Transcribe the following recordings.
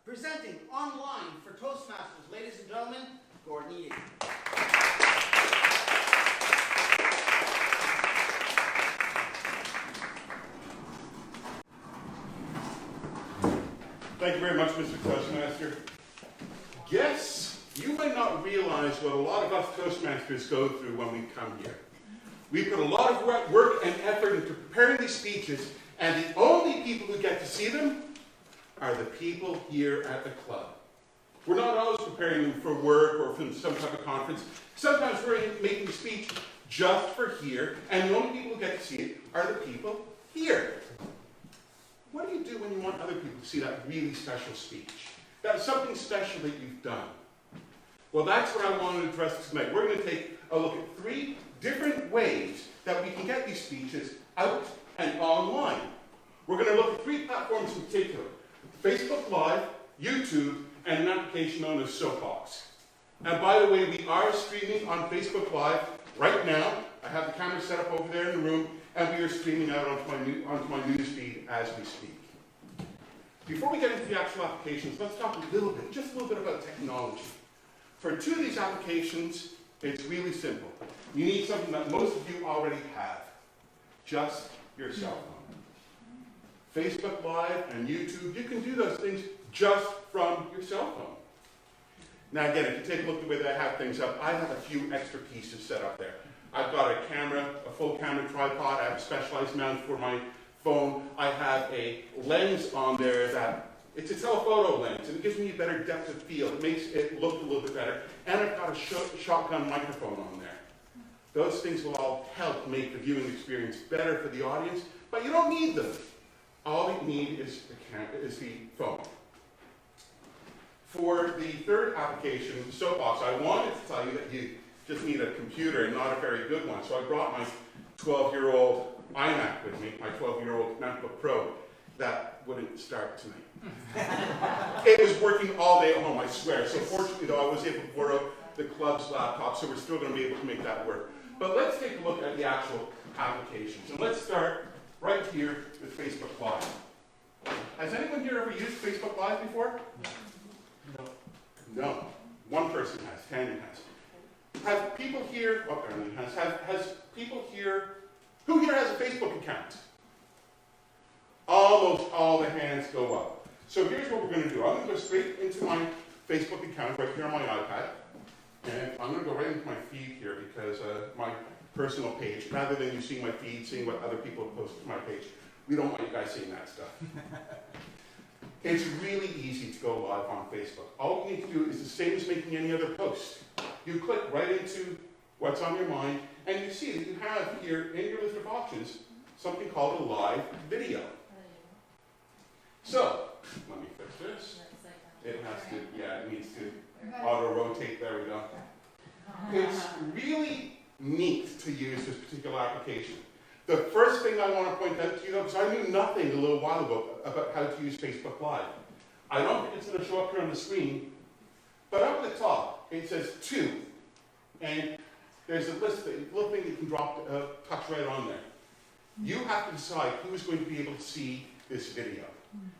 Presenting online for Toastmasters, ladies and gentlemen, Gordon Yee. Thank you very much, Mr. Toastmaster. Guess you might not realize what a lot of us Toastmasters go through when we come here. We put a lot of work and effort into preparing these speeches, and the only people who get to see them are the people here at the club. We're not always preparing them for work or for some type of conference. Sometimes we're making a speech just for here, and the only people who get to see it are the people here. What do you do when you want other people to see that really special speech? That's something special that you've done. Well, that's what I want to address tonight. We're going to take a look at 3 different ways that we can get these speeches out and online. We're going to look at 3 platforms in particular: Facebook Live, YouTube, and an application known as Soapbox. And by the way, we are streaming on Facebook Live right now. I have the camera set up over there in the room, and we are streaming out onto my news feed as we speak. Before we get into the actual applications, let's talk just a little bit about technology. For 2 of these applications, it's really simple. You need something that most of you already have, just your cell phone. Facebook Live and YouTube, you can do those things just from your cell phone. Now again, if you take a look at the way that I have things up, I have a few extra pieces set up there. I've got a camera, a full camera tripod. I have a specialized mount for my phone. I have a lens on there that, it's a telephoto lens, and it gives me a better depth of field. It makes it look a little bit better. And I've got a shotgun microphone on there. Those things will all help make the viewing experience better for the audience, but you don't need them. All you need is the phone. For the 3rd application, Soapbox, I wanted to tell you that you just need a computer and not a very good one. So I brought my 12-year-old iMac with me, my 12-year-old MacBook Pro. That wouldn't start tonight. It was working all day at home, I swear. So fortunately, though, I was able to borrow the club's laptop, so we're still going to be able to make that work. But let's take a look at the actual applications. And let's start right here with Facebook Live. Has anyone here ever used Facebook Live before? No. No. One person has. Tanya has. Have people here, has people here, who here has a Facebook account? Almost all the hands go up. So here's what we're going to do. I'm going to go straight into my Facebook account right here on my iPad. And I'm going to go right into my feed here because my personal page, rather than you seeing my feed, seeing what other people have posted to my page, we don't want you guys seeing that stuff. It's really easy to go live on Facebook. All you need to do is the same as making any other post. You click right into what's on your mind, and you see that you have here in your list of options something called a live video. So, let me fix this. It has to, yeah, it needs to auto-rotate, there we go. It's really neat to use this particular application. The first thing I want to point out to you, though, because I knew nothing a little while ago about how to use Facebook Live. I don't think it's going to show up here on the screen, but up at the top, it says 2. And there's a little thing you can touch right on there. You have to decide who's going to be able to see this video.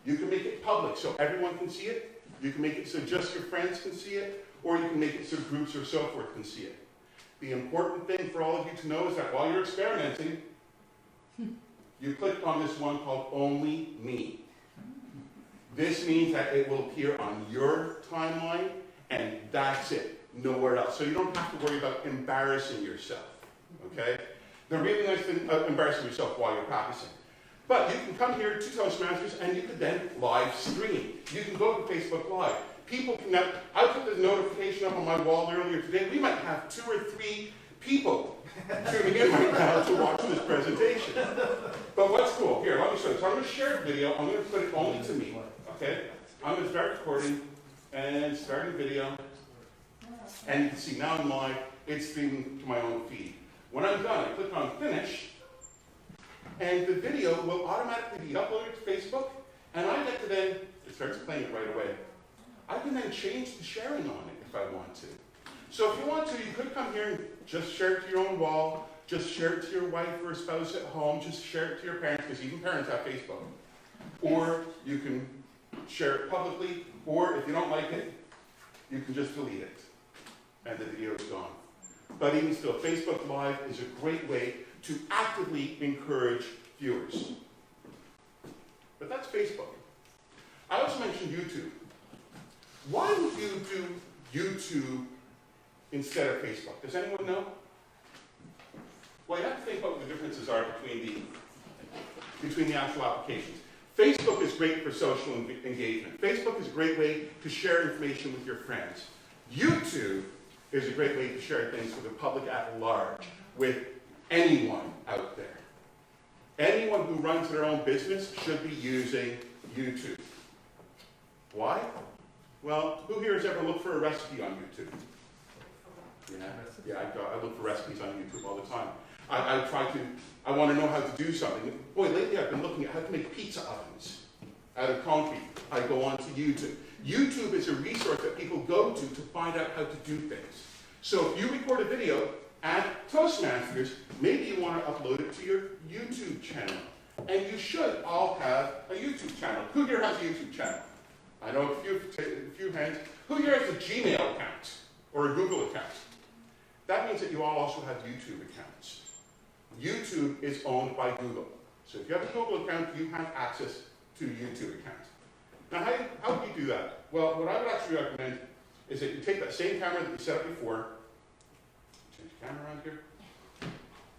You can make it public so everyone can see it. You can make it so just your friends can see it, or you can make it so groups or so forth can see it. The important thing for all of you to know is that while you're experimenting, you clicked on this one called Only Me. This means that it will appear on your timeline, and that's it, nowhere else. So you don't have to worry about embarrassing yourself, okay? The really nice thing about embarrassing yourself while you're practicing. But you can come here to Toastmasters and you can then live stream. You can go to Facebook Live. People can now, I put the notification up on my wall earlier today. We might have 2 or 3 people tuning in right now to watch this presentation. But what's cool, here, let me show you. So I'm going to share a video. I'm going to put it only to me, okay? I'm going to start recording and starting video. And you can see now I'm live. It's streaming to my own feed. When I'm done, I click on finish. And the video will automatically be uploaded to Facebook, and I get to then, it starts playing it right away. I can then change the sharing on it if I want to. So if you want to, you could come here and just share it to your own wall, just share it to your wife or spouse at home, just share it to your parents, because even parents have Facebook. Or you can share it publicly, or if you don't like it, you can just delete it, and the video is gone. But even still, Facebook Live is a great way to actively encourage viewers. But that's Facebook. I also mentioned YouTube. Why would you do YouTube instead of Facebook? Does anyone know? Well, you have to think about what the differences are between the actual applications. Facebook is great for social engagement. Facebook is a great way to share information with your friends. YouTube is a great way to share things with the public at large, with anyone out there. Anyone who runs their own business should be using YouTube. Why? Well, who here has ever looked for a recipe on YouTube? Yeah, I look for recipes on YouTube all the time. I want to know how to do something. Boy, lately I've been looking at how to make pizza ovens out of concrete. I go onto YouTube. YouTube is a resource that people go to find out how to do things. So if you record a video at Toastmasters, maybe you want to upload it to your YouTube channel. And you should all have a YouTube channel. Who here has a YouTube channel? I know a few hands. Who here has a Gmail account or a Google account? That means that you all also have YouTube accounts. YouTube is owned by Google. So if you have a Google account, you have access to a YouTube account. Now, how do you do that? Well, what I would actually recommend is that you take that same camera that you set up before, change the camera around here,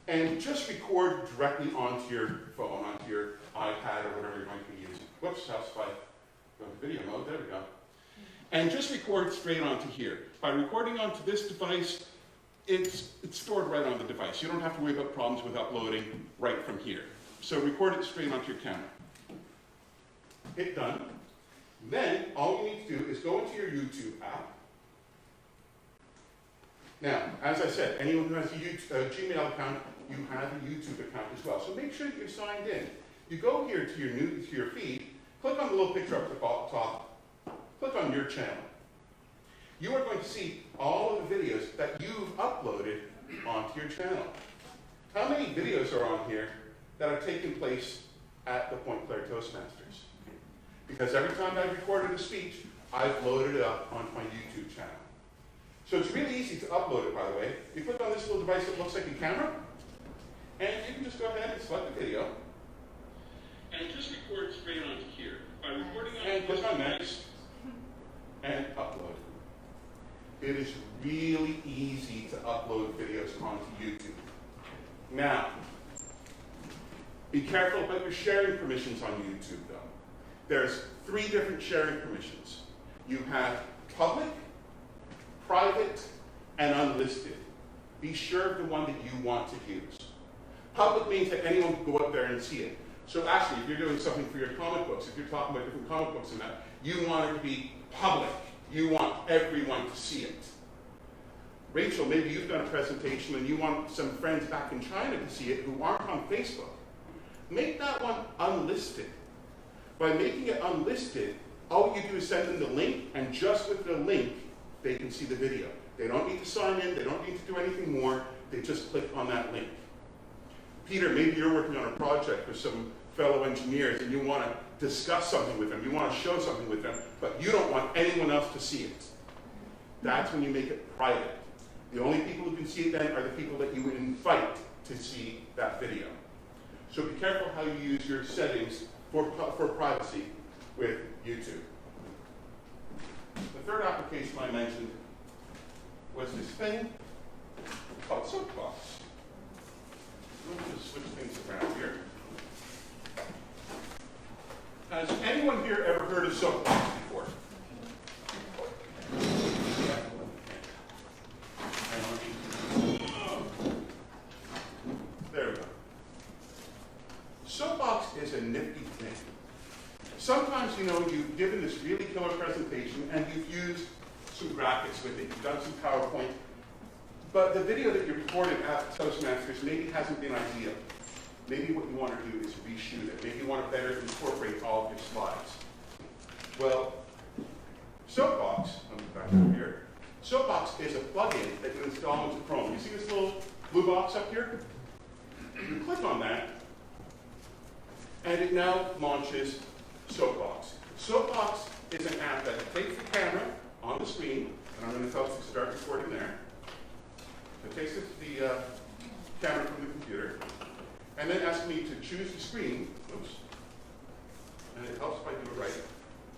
and just record directly onto your phone, onto your iPad or whatever you're going to be using. Whoops, that's by go to video mode, there we go. And just record straight onto here. By recording onto this device, it's stored right on the device. You don't have to worry about problems with uploading right from here. So record it straight onto your camera. Hit done. Then all you need to do is go into your YouTube app. Now, as I said, anyone who has a Gmail account, you have a YouTube account as well. So make sure that you're signed in. You go here to your feed, click on the little picture up at the top, click on your channel. You are going to see all of the videos that you've uploaded onto your channel. How many videos are on here that have taken place at the Point Claire Toastmasters? Because every time I've recorded a speech, I've loaded it up onto my YouTube channel. So it's really easy to upload it, by the way. You click on this little device that looks like a camera, and you can just go ahead and select the video, and just record straight onto here. By recording on and click on next, and upload. It is really easy to upload videos onto YouTube. Now, be careful about your sharing permissions on YouTube, though. There's 3 different sharing permissions. You have public, private, and unlisted. Be sure of the one that you want to use. Public means that anyone can go up there and see it. So actually, if you're doing something for your comic books, if you're talking about different comic books and that, you want it to be public. You want everyone to see it. Rachel, maybe you've done a presentation and you want some friends back in China to see it who aren't on Facebook. Make that one unlisted. By making it unlisted, all you do is send them the link, and just with the link, they can see the video. They don't need to sign in, they don't need to do anything more, they just click on that link. Peter, maybe you're working on a project with some fellow engineers and you want to discuss something with them, you want to show something with them, but you don't want anyone else to see it. That's when you make it private. The only people who can see it then are the people that you would invite to see that video. So be careful how you use your settings for privacy with YouTube. The third application I mentioned was this thing called Soapbox. Let me just switch things around here. Has anyone here ever heard of Soapbox before? There we go. Soapbox is a nifty thing. Sometimes, you've given this really killer presentation and you've used some graphics with it, you've done some PowerPoint, but the video that you recorded at Toastmasters maybe hasn't been ideal. Maybe what you want to do is reshoot it. Maybe you want to better incorporate all of your slides. Well, Soapbox, let me back over here. Soapbox is a plugin that you install into Chrome. You see this little blue box up here? You click on that, and it now launches Soapbox. Soapbox is an app that takes the camera on the screen, and I'm going to tell it to start recording there. So it takes the camera from the computer, and then asks me to choose the screen. Oops. And it helps if I do it right.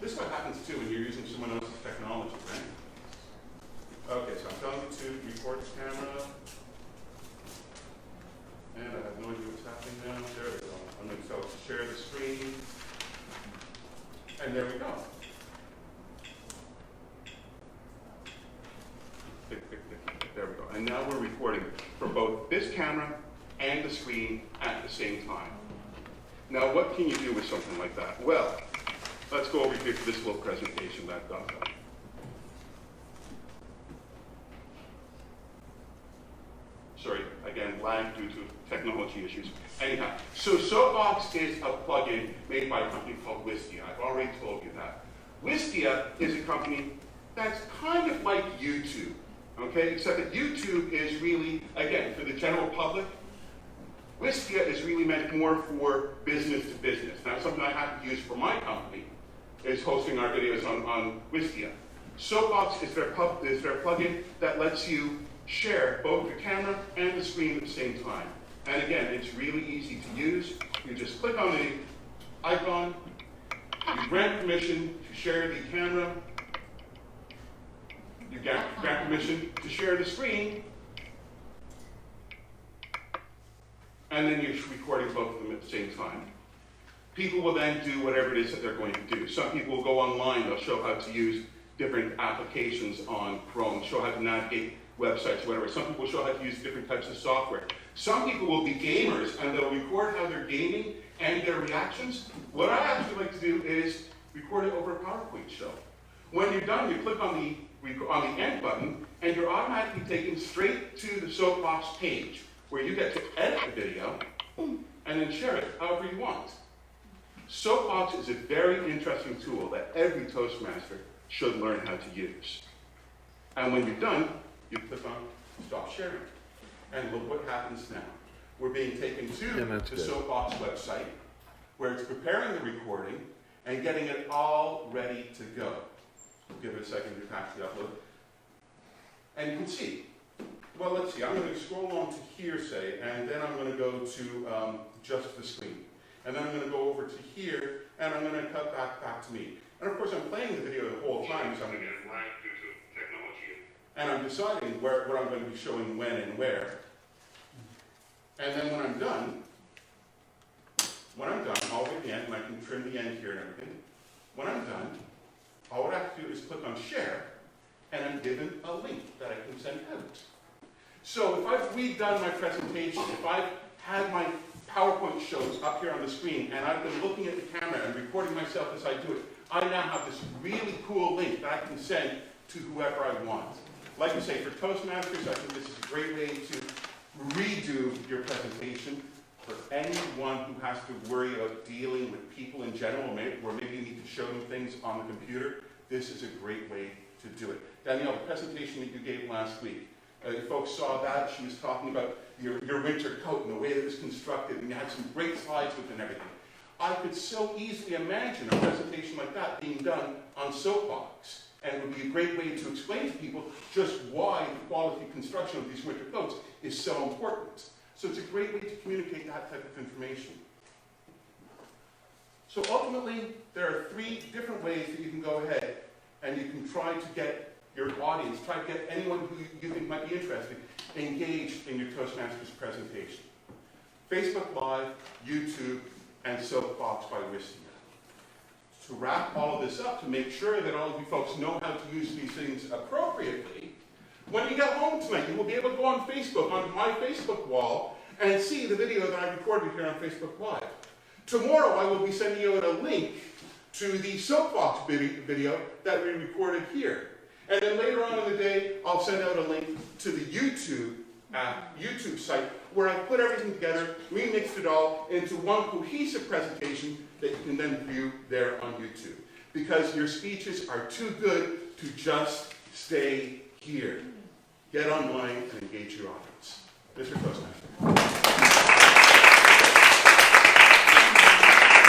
This is what happens too when you're using someone else's technology, right? Okay, so I'm telling you to record the camera. And I have no idea what's happening now. There we go. I'm going to tell it to share the screen. And there we go. There we go. And now we're recording from both this camera and the screen at the same time. Now, what can you do with something like that? Well, let's go over here to this little presentation that I've got. Sorry, again, lag due to technology issues. Anyhow, so Soapbox is a plugin made by a company called Wistia. I've already told you that. Wistia is a company that's kind of like YouTube, okay? Except that YouTube is really, again, for the general public. Wistia is really meant more for business to business. Now, something I have to use for my company is hosting our videos on Wistia. Soapbox is their plugin that lets you share both the camera and the screen at the same time. And again, it's really easy to use. You just click on the icon, you grant permission to share the camera, you grant permission to share the screen, and then you're recording both of them at the same time. People will then do whatever it is that they're going to do. Some people will go online, they'll show how to use different applications on Chrome, show how to navigate websites, whatever. Some people show how to use different types of software. Some people will be gamers and they'll record how they're gaming and their reactions. What I actually like to do is record it over a PowerPoint show. When you're done, you click on the end button and you're automatically taken straight to the Soapbox page where you get to edit the video and then share it however you want. Soapbox is a very interesting tool that every Toastmaster should learn how to use. And when you're done, you click on Stop Sharing. And look what happens now. We're being taken to the Soapbox website where it's preparing the recording and getting it all ready to go. We'll give it a second to actually upload. And you can see. Well, let's see. I'm going to scroll on to here, say, and then I'm going to go to just the screen. And then I'm going to go over to here, and I'm going to cut back to me. And of course, I'm playing the video the whole time, so I'm going to get lag due to technology. And I'm deciding what I'm going to be showing when and where. And then when I'm done, all the way to the end, and I can trim the end here and everything. When I'm done, all I have to do is click on Share, and I'm given a link that I can send out. So if I've redone my presentation, if I've had my PowerPoint shows up here on the screen, and I've been looking at the camera and recording myself as I do it, I now have this really cool link that I can send to whoever I want. Like I say, for Toastmasters, I think this is a great way to redo your presentation. For anyone who has to worry about dealing with people in general, or maybe you need to show them things on the computer, this is a great way to do it. Danielle, the presentation that you gave last week, folks saw that. She was talking about your winter coat and the way that it was constructed, and you had some great slides with it and everything. I could so easily imagine a presentation like that being done on Soapbox, and it would be a great way to explain to people just why the quality construction of these winter coats is so important. So it's a great way to communicate that type of information. So ultimately, there are 3 different ways that you can go ahead and you can try to get your audience, try to get anyone who you think might be interested, engaged in your Toastmasters presentation. Facebook Live, YouTube, and Soapbox by Wistia. To wrap all of this up, to make sure that all of you folks know how to use these things appropriately, when you get home tonight, you will be able to go on Facebook, on my Facebook wall, and see the video that I recorded here on Facebook Live. Tomorrow, I will be sending you a link to the Soapbox video that we recorded here. And then later on in the day, I'll send out a link to the YouTube site where I put everything together, remixed it all into one cohesive presentation that you can then view there on YouTube. Because your speeches are too good to just stay here. Get online and engage your audience. Mr. Toastmaster.